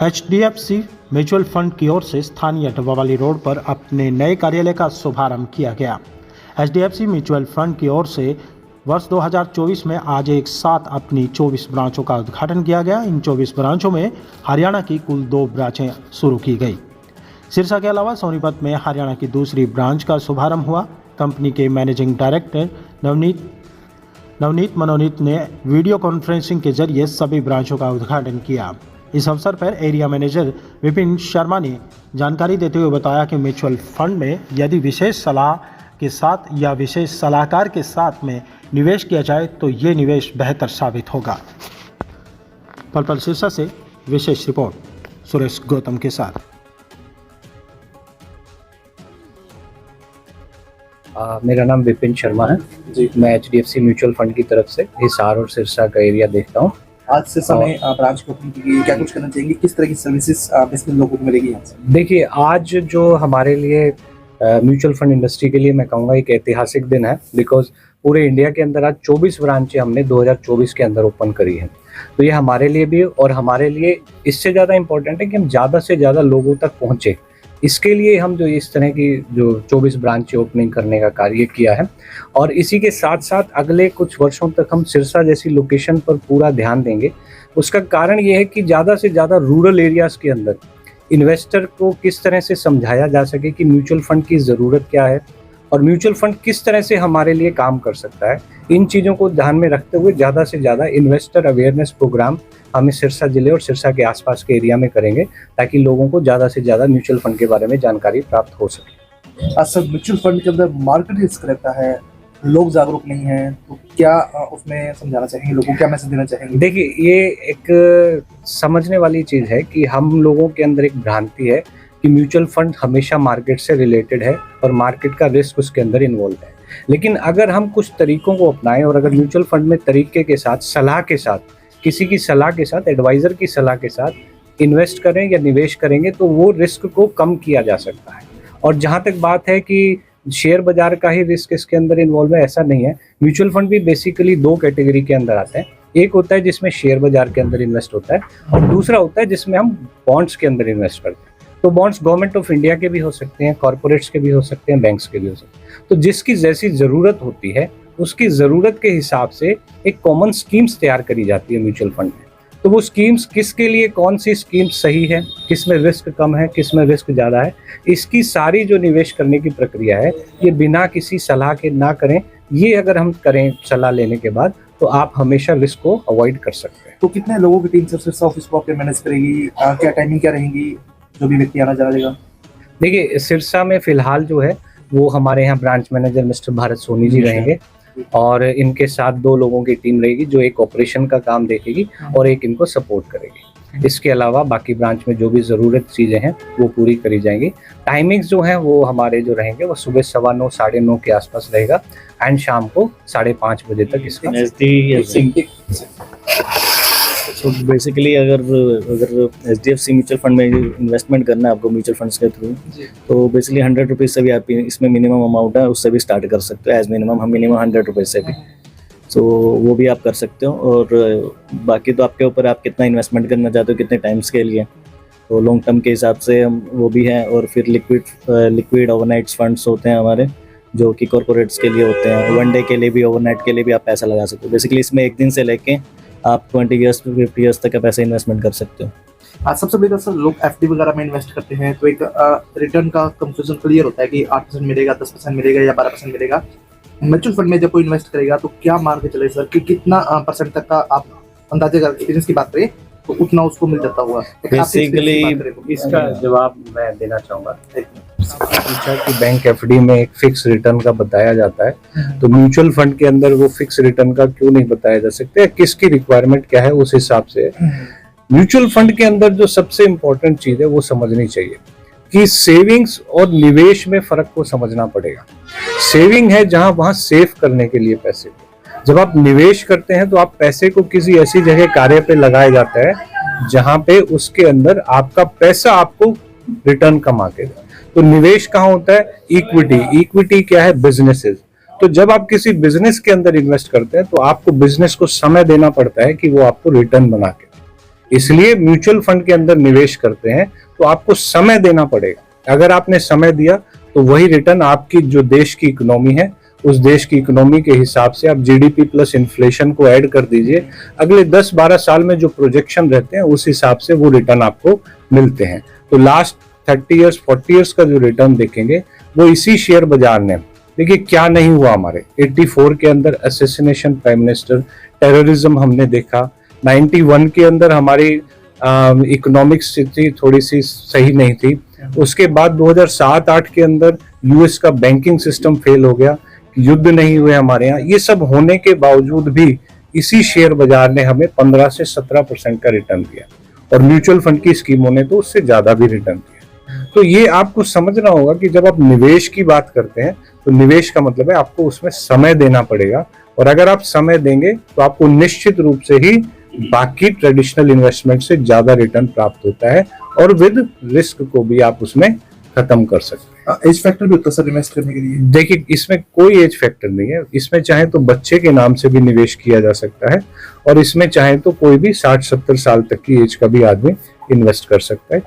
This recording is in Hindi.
HDFC म्यूचुअल फंड की ओर से स्थानीय डब्बावाली रोड पर अपने नए कार्यालय का शुभारंभ किया गया। HDFC म्यूचुअल फंड की ओर से वर्ष 2024 में आज एक साथ अपनी 24 ब्रांचों का उद्घाटन किया गया। इन 24 ब्रांचों में हरियाणा की कुल 2 ब्रांचें शुरू की गई। सिरसा के अलावा सोनीपत में हरियाणा की दूसरी ब्रांच का शुभारंभ हुआ। कंपनी के मैनेजिंग डायरेक्टर नवनीत मनोनीत ने वीडियो कॉन्फ्रेंसिंग के जरिए सभी ब्रांचों का उद्घाटन किया। इस अवसर पर एरिया मैनेजर विपिन शर्मा ने जानकारी देते हुए बताया कि म्यूचुअल फंड में यदि विशेष सलाह के साथ या विशेष सलाहकार के साथ में निवेश किया जाए तो ये निवेश बेहतर साबित होगा। पल सिरसा से विशेष रिपोर्ट सुरेश गौतम के साथ। मेरा नाम विपिन शर्मा है जी। मैं HDFC म्यूचुअल फंड की तरफ से हिसार और सिरसा का एरिया देखता हूँ। आज से समय ब्रांच को ओपन की क्या कुछ करना चाहेंगे, किस तरह की सर्विसेज इसमें लोगों को मिलेगी यहाँ से? देखिए, आज जो हमारे लिए म्यूचुअल फंड इंडस्ट्री के लिए मैं कहूँगा एक ऐतिहासिक दिन है, बिकॉज पूरे इंडिया के अंदर आज 24 ब्रांचें हमने 2024 के अंदर ओपन करी हैं। तो ये हमारे लिए भी और हमारे लिए इससे ज़्यादा इम्पोर्टेंट है कि हम ज़्यादा से ज़्यादा लोगों तक पहुँचे। इसके लिए हम जो इस तरह की जो 24 ब्रांचें ओपनिंग करने का कार्य किया है, और इसी के साथ साथ अगले कुछ वर्षों तक हम सिरसा जैसी लोकेशन पर पूरा ध्यान देंगे। उसका कारण ये है कि ज़्यादा से ज़्यादा रूरल एरियाज़ के अंदर इन्वेस्टर को किस तरह से समझाया जा सके कि म्यूचुअल फंड की ज़रूरत क्या है और म्यूचुअल फंड किस तरह से हमारे लिए काम कर सकता है। इन चीज़ों को ध्यान में रखते हुए ज़्यादा से ज़्यादा इन्वेस्टर अवेयरनेस प्रोग्राम हमें सिरसा जिले और सिरसा के आसपास के एरिया में करेंगे, ताकि लोगों को ज़्यादा से ज़्यादा म्यूचुअल फंड के बारे में जानकारी प्राप्त हो सके। सर, म्यूचुअल फंड के अंदर मार्केट रिस्क रहता है, लोग जागरूक नहीं हैं, तो क्या उसमें समझाना चाहेंगे लोगों को, क्या मैसेज देना चाहेंगे? देखिए, ये एक समझने वाली चीज़ है कि हम लोगों के अंदर एक भ्रांति है कि म्यूचुअल फंड हमेशा मार्केट से रिलेटेड है और मार्केट का रिस्क उसके अंदर इन्वॉल्व है। लेकिन अगर हम कुछ तरीकों को अपनाएं और अगर म्यूचुअल फंड में तरीके के साथ, सलाह के साथ, किसी की सलाह के साथ, एडवाइज़र की सलाह के साथ इन्वेस्ट करें या निवेश करेंगे तो वो रिस्क को कम किया जा सकता है। और जहाँ तक बात है कि शेयर बाजार का ही रिस्क इसके अंदर इन्वॉल्व है, ऐसा नहीं है। म्यूचुअल फंड भी बेसिकली 2 कैटेगरी के अंदर आते हैं। एक होता है जिसमें शेयर बाजार के अंदर इन्वेस्ट होता है और दूसरा होता है जिसमें हम बॉन्ड्स के अंदर इन्वेस्ट करते हैं। तो बॉन्ड्स गवर्नमेंट ऑफ इंडिया के भी हो सकते हैं, कॉर्पोरेट्स के भी हो सकते हैं, बैंक्स के भी हो सकते हैं। तो जिसकी जैसी ज़रूरत होती है उसकी ज़रूरत के हिसाब से एक कॉमन स्कीम्स तैयार करी जाती है म्यूचुअल फंड में। तो वो स्कीम्स किसके लिए, कौन सी स्कीम सही है, किस में रिस्क कम है, किस में रिस्क ज़्यादा है, इसकी सारी जो निवेश करने की प्रक्रिया है ये बिना किसी सलाह के ना करें। ये अगर हम करें सलाह लेने के बाद तो आप हमेशा रिस्क को अवॉइड कर सकते हैं। तो कितने लोगों की टीम सिरसा ऑफिस को आपके मैनेज करेगी, क्या टाइमिंग क्या रहेगी, जो भी व्यक्ति आना चाहेगा? देखिए, सिरसा में फ़िलहाल जो है वो हमारे यहाँ branch manager mister Bharat Soni ji रहेंगे और इनके साथ 2 लोगों की टीम रहेगी जो एक ऑपरेशन का काम देखेगी और एक इनको सपोर्ट करेगी। इसके अलावा बाकी ब्रांच में जो भी ज़रूरत चीज़ें हैं वो पूरी करी जाएंगी। टाइमिंग्स जो हैं वो हमारे जो रहेंगे वो सुबह 9:15 साढ़े 9 के आसपास रहेगा एंड शाम को 5:30 बजे तक इसका। तो बेसिकली अगर HDFC म्यूचुअल फंड में इन्वेस्टमेंट करना है आपको म्यूचुअल फंड्स के थ्रू, तो बेसिकली 100 रुपीज़ से भी आप इसमें मिनिमम अमाउंट है उससे भी स्टार्ट कर सकते हो। एज मिनिमम हम मिनिमम 100 रुपीज़ से भी, तो वो भी आप कर सकते हो। और बाकी तो आपके ऊपर आप कितना इन्वेस्टमेंट करना चाहते हो, कितने टाइम्स के लिए, तो लॉन्ग टर्म के हिसाब से हम वो भी हैं। और फिर लिक्विड ओवरनाइट्स फंड्स होते हैं हमारे जो कि कॉर्पोरेट्स के लिए होते हैं। 1 डे के लिए भी, ओवरनाइट के लिए भी आप पैसा लगा सकते हो। बेसिकली इसमें 1 दिन से लेके आप 20 ईयर्स 50 ईयर्स तक का पैसा इन्वेस्टमेंट कर सकते हो। आज सबसे बड़ी बात सर, लोग FD वगैरह में इन्वेस्ट करते हैं तो एक रिटर्न का कंफ्यूजन क्लियर होता है कि 8% मिलेगा, 10% मिलेगा या 12% मिलेगा। म्यूचुअल फंड में जब कोई इन्वेस्ट करेगा तो क्या मान के चले सर कि कितना % तक का आप अंदाजे का एक्सपीरियंस की बात करें तो उतना उसको मिल जाता हुआ? बेसिकली इसका जवाब मैं देना चाहूँगा। पूछा कि बैंक FD में एक फिक्स रिटर्न का बताया जाता है, तो म्यूचुअल फंड के अंदर वो फिक्स रिटर्न का क्यों नहीं बताया जा सकता? किसकी रिक्वायरमेंट क्या है उस हिसाब से म्यूचुअल फंड के अंदर जो सबसे इम्पोर्टेंट चीज है वो समझनी चाहिए कि सेविंग्स और निवेश में फर्क को समझना पड़ेगा। सेविंग है जहां वहां सेव करने के लिए पैसे को, जब आप निवेश करते हैं तो आप पैसे को किसी ऐसी जगह कार्य पे लगाया जाता है जहां पे उसके अंदर आपका पैसा आपको रिटर्न कमा के दे। तो निवेश कहाँ होता है? इक्विटी क्या है? बिजनेसेस। तो जब आप किसी बिजनेस के अंदर इन्वेस्ट करते हैं तो आपको बिजनेस को समय देना पड़ता है कि वो आपको रिटर्न बना के। इसलिए म्यूचुअल फंड के अंदर निवेश करते हैं तो आपको समय देना पड़ेगा। अगर आपने समय दिया तो वही रिटर्न आपकी जो देश की इकोनॉमी है, उस देश की इकोनॉमी के हिसाब से आप जीडीपी प्लस इन्फ्लेशन को ऐड कर दीजिए, अगले 10-12 साल में जो प्रोजेक्शन रहते हैं उस हिसाब से वो रिटर्न आपको मिलते हैं। तो लास्ट 30 इयर्स 40 इयर्स का जो रिटर्न देखेंगे वो इसी शेयर बाजार ने, देखिए क्या नहीं हुआ हमारे 84 के अंदर असैसिनेशन प्राइम मिनिस्टर, टेररिज्म हमने देखा, 91 के अंदर हमारी इकोनॉमिक स्थिति थोड़ी सी सही नहीं थी, उसके बाद 2007-8 के अंदर यूएस का बैंकिंग सिस्टम फेल हो गया, युद्ध नहीं हुए हमारे यहाँ। ये सब होने के बावजूद भी इसी शेयर बाजार ने हमें 15 से 17% का रिटर्न दिया और म्यूचुअल फंड की स्कीमों ने तो उससे ज्यादा भी रिटर्न दिया। तो ये आपको समझना होगा कि जब आप निवेश की बात करते हैं तो निवेश का मतलब है आपको उसमें समय देना पड़ेगा, और अगर आप समय देंगे तो आपको निश्चित रूप से ही बाकी ट्रेडिशनल इन्वेस्टमेंट से ज्यादा रिटर्न प्राप्त होता है और विद रिस्क को भी आप उसमें खत्म कर सकते हैं। एज फैक्टर भी होता है सर इन्वेस्ट करने के लिए? देखिए इसमें कोई एज फैक्टर नहीं है, इसमें चाहे तो बच्चे के नाम से भी निवेश किया जा सकता है और इसमें चाहे तो कोई भी 60-70 साल तक की एज का भी आदमी इन्वेस्ट कर सकता है।